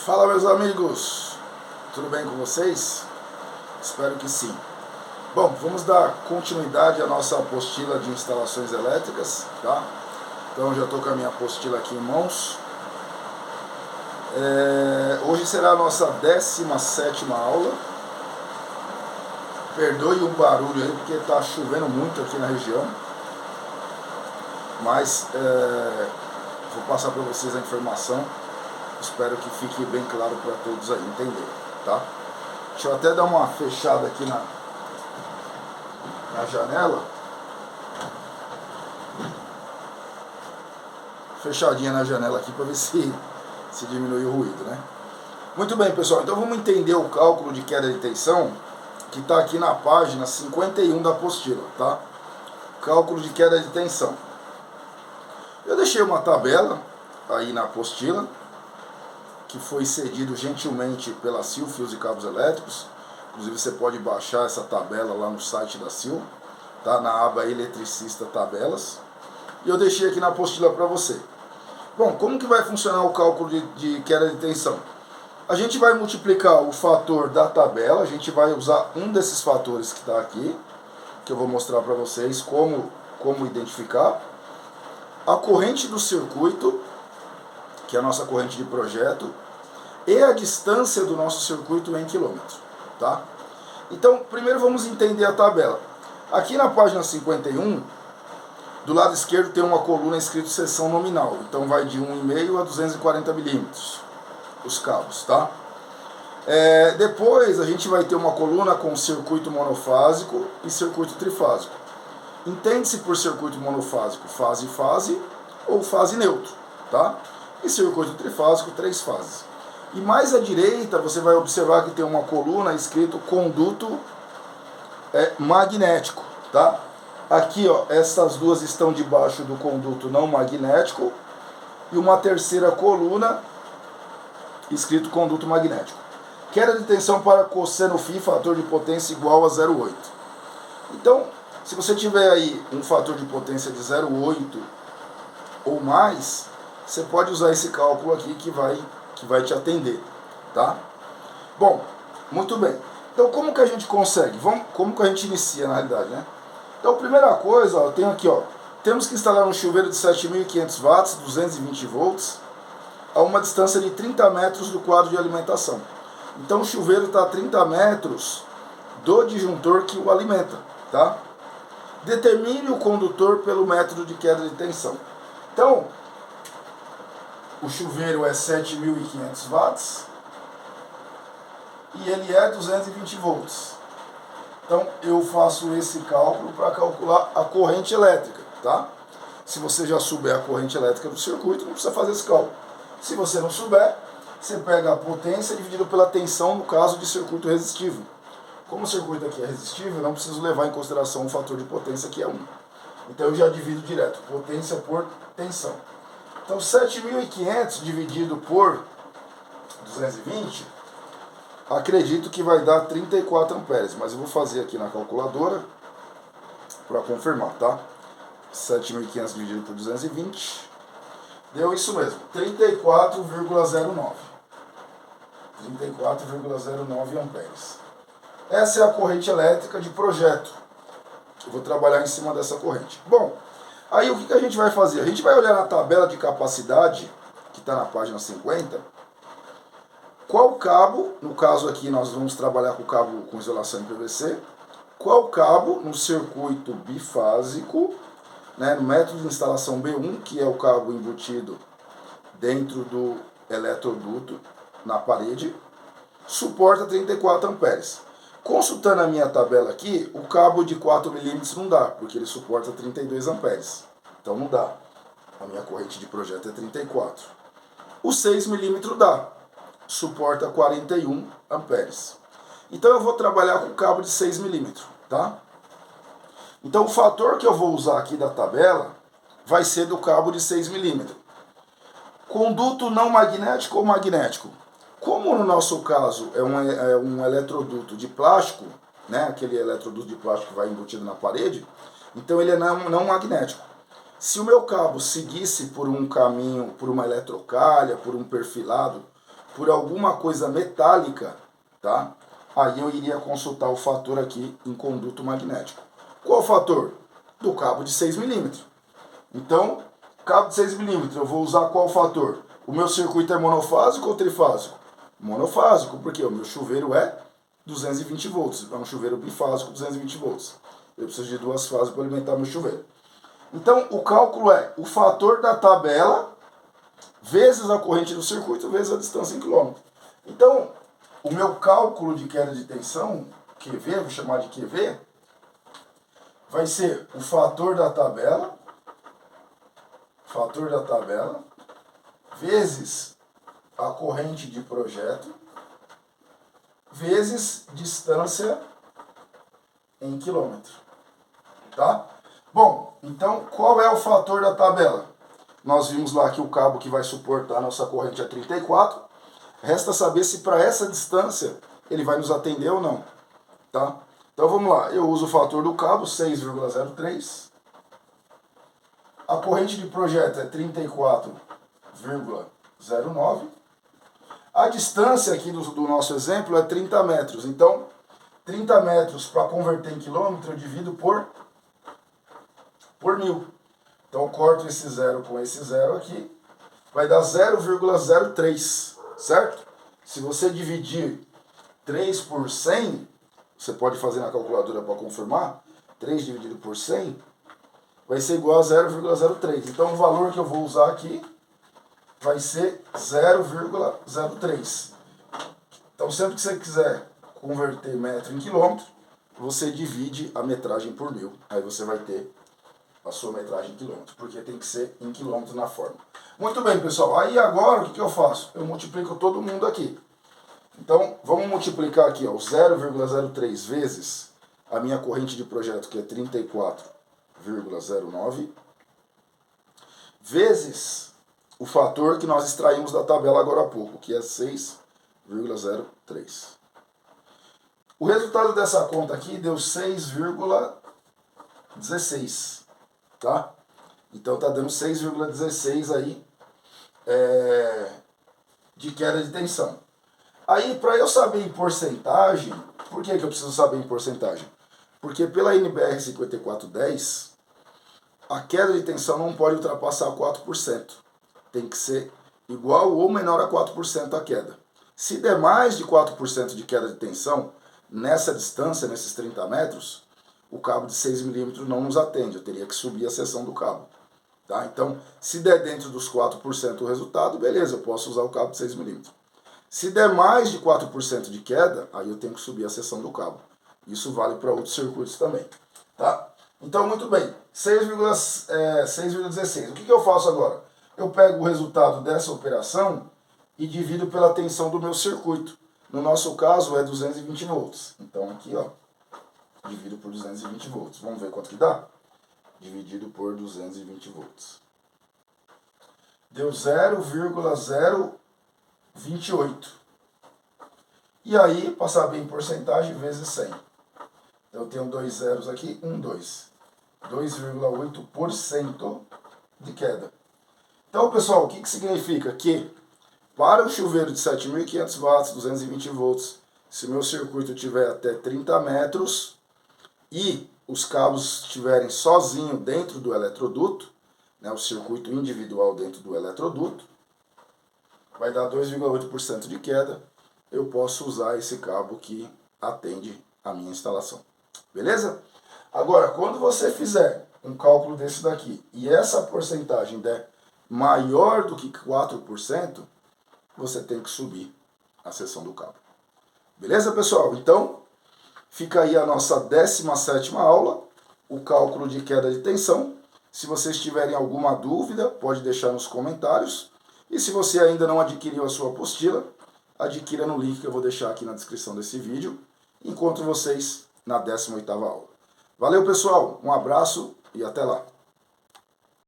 Fala, meus amigos, tudo bem com vocês? Espero que sim. Bom, vamos dar continuidade à nossa apostila de instalações elétricas, tá? Então já estou com a minha apostila aqui em mãos. Hoje será a nossa 17ª aula. Perdoe o barulho aí, porque está chovendo muito aqui na região. Mas vou passar para vocês a informação. Espero que fique bem claro para todos aí entenderem, tá? Deixa eu até dar uma fechada aqui na janela. Fechadinha na janela aqui para ver se diminui o ruído, né? Muito bem, pessoal. Então vamos entender o cálculo de queda de tensão que está aqui na página 51 da apostila, tá? Cálculo de queda de tensão. Eu deixei uma tabela aí na apostila, que foi cedido gentilmente pela Sil Fios e Cabos Elétricos. Inclusive você pode baixar essa tabela lá no site da Sil, tá? Na aba Eletricista Tabelas. E eu deixei aqui na apostila para você. Bom, como que vai funcionar o cálculo de queda de tensão? A gente vai multiplicar o fator da tabela, a gente vai usar um desses fatores que está aqui, que eu vou mostrar para vocês como identificar. A corrente do circuito, que é a nossa corrente de projeto, e a distância do nosso circuito em quilômetro, tá? Então, primeiro vamos entender a tabela. Aqui na página 51, do lado esquerdo tem uma coluna escrito seção nominal, então vai de 1,5 a 240 milímetros os cabos, tá? Depois a gente vai ter uma coluna com circuito monofásico e circuito trifásico. Entende-se por circuito monofásico fase-fase ou fase neutro, tá? E circuito trifásico, 3 fases. E mais à direita você vai observar que tem uma coluna escrito conduto magnético, tá? Aqui, ó, essas duas estão debaixo do conduto não magnético e uma terceira coluna escrito conduto magnético. Queda de tensão para cosseno φ, fator de potência igual a 0,8. Então, se você tiver aí um fator de potência de 0,8 ou mais, você pode usar esse cálculo aqui que vai te atender, tá? Bom, muito bem. Então, como que a gente consegue? Como que a gente inicia, na realidade, né? Então, primeira coisa, ó, eu tenho aqui, ó, temos que instalar um chuveiro de 7.500 watts, 220 volts, a uma distância de 30 metros do quadro de alimentação. Então, o chuveiro está a 30 metros do disjuntor que o alimenta, tá? Determine o condutor pelo método de queda de tensão. Então, o chuveiro é 7.500 watts e ele é 220 volts. Então, eu faço esse cálculo para calcular a corrente elétrica, tá? Se você já souber a corrente elétrica do circuito, não precisa fazer esse cálculo. Se você não souber, você pega a potência dividido pela tensão no caso de circuito resistivo. Como o circuito aqui é resistível, eu não preciso levar em consideração o fator de potência que é 1. Então eu já divido direto, potência por tensão. Então 7.500 dividido por 220, acredito que vai dar 34 amperes, mas eu vou fazer aqui na calculadora para confirmar, tá? 7.500 dividido por 220, deu isso mesmo, 34,09. 34,09 amperes. Essa é a corrente elétrica de projeto. Eu vou trabalhar em cima dessa corrente. Bom, aí o que a gente vai fazer? A gente vai olhar na tabela de capacidade, que está na página 50, qual cabo, no caso aqui nós vamos trabalhar com o cabo com isolação em PVC, qual cabo no circuito bifásico, né, no método de instalação B1, que é o cabo embutido dentro do eletroduto na parede, suporta 34 amperes. Consultando a minha tabela aqui, o cabo de 4 milímetros não dá, porque ele suporta 32 amperes. Então não dá. A minha corrente de projeto é 34. O 6 milímetros dá. Suporta 41 amperes. Então eu vou trabalhar com cabo de 6 milímetros, tá? Então o fator que eu vou usar aqui da tabela vai ser do cabo de 6 milímetros. Conduto não magnético ou magnético? Como no nosso caso é um eletroduto de plástico, né, aquele eletroduto de plástico que vai embutido na parede, então ele é não magnético. Se o meu cabo seguisse por um caminho, por uma eletrocalha, por um perfilado, por alguma coisa metálica, tá? Aí eu iria consultar o fator aqui em conduto magnético. Qual o fator? Do cabo de 6 milímetros. Então, cabo de 6 milímetros, eu vou usar qual fator? O meu circuito é monofásico ou trifásico? Monofásico, porque o meu chuveiro é 220 volts. É um chuveiro bifásico, 220 volts. Eu preciso de duas fases para alimentar meu chuveiro. Então, o cálculo é o fator da tabela vezes a corrente do circuito vezes a distância em quilômetro. Então, o meu cálculo de queda de tensão, QV, vou chamar de QV, vai ser o fator da tabela, vezes a corrente de projeto, vezes distância em quilômetro. Tá? Bom, então qual é o fator da tabela? Nós vimos lá que o cabo que vai suportar a nossa corrente é 34. Resta saber se para essa distância ele vai nos atender ou não. Tá? Então vamos lá, eu uso o fator do cabo, 6,03. A corrente de projeto é 34,09. A distância aqui do nosso exemplo é 30 metros. Então, 30 metros para converter em quilômetro eu divido por 1000. Então, eu corto esse zero com esse zero aqui. Vai dar 0,03, certo? Se você dividir 3 por 100, você pode fazer na calculadora para confirmar. 3 dividido por 100 vai ser igual a 0,03. Então, o valor que eu vou usar aqui vai ser 0,03. Então, sempre que você quiser converter metro em quilômetro, você divide a metragem por 1000. Aí você vai ter a sua metragem em quilômetro, porque tem que ser em quilômetro na forma. Muito bem, pessoal. Aí agora, o que eu faço? Eu multiplico todo mundo aqui. Então, vamos multiplicar aqui, ó, 0,03 vezes a minha corrente de projeto, que é 34,09, vezes o fator que nós extraímos da tabela agora há pouco, que é 6,03. O resultado dessa conta aqui deu 6,16, tá? Então tá dando 6,16 aí de queda de tensão. Aí, para eu saber em porcentagem, por que eu preciso saber em porcentagem? Porque pela NBR 5410, a queda de tensão não pode ultrapassar 4%. Tem que ser igual ou menor a 4% a queda. Se der mais de 4% de queda de tensão, nessa distância, nesses 30 metros, o cabo de 6 milímetros não nos atende. Eu teria que subir a seção do cabo. Tá? Então, se der dentro dos 4% o resultado, beleza, eu posso usar o cabo de 6 milímetros. Se der mais de 4% de queda, aí eu tenho que subir a seção do cabo. Isso vale para outros circuitos também. Tá? Então, muito bem, 6,16. O que eu faço agora? Eu pego o resultado dessa operação e divido pela tensão do meu circuito. No nosso caso é 220 volts. Então aqui, ó, divido por 220 volts. Vamos ver quanto que dá? Dividido por 220 volts. Deu 0,028. E aí, para saber em porcentagem, vezes 100. Eu tenho dois zeros aqui, 2. 2,8% de queda. Então, pessoal, o que significa? Que para o chuveiro de 7.500 watts, 220 volts, se meu circuito tiver até 30 metros e os cabos estiverem sozinho dentro do eletroduto, né, o circuito individual dentro do eletroduto, vai dar 2,8% de queda. Eu posso usar esse cabo que atende a minha instalação. Beleza? Agora, quando você fizer um cálculo desse daqui e essa porcentagem der maior do que 4%, você tem que subir a seção do cabo. Beleza, pessoal? Então, fica aí a nossa 17ª aula, o cálculo de queda de tensão. Se vocês tiverem alguma dúvida, pode deixar nos comentários. E se você ainda não adquiriu a sua apostila, adquira no link que eu vou deixar aqui na descrição desse vídeo. Encontro vocês na 18ª aula. Valeu, pessoal. Um abraço e até lá.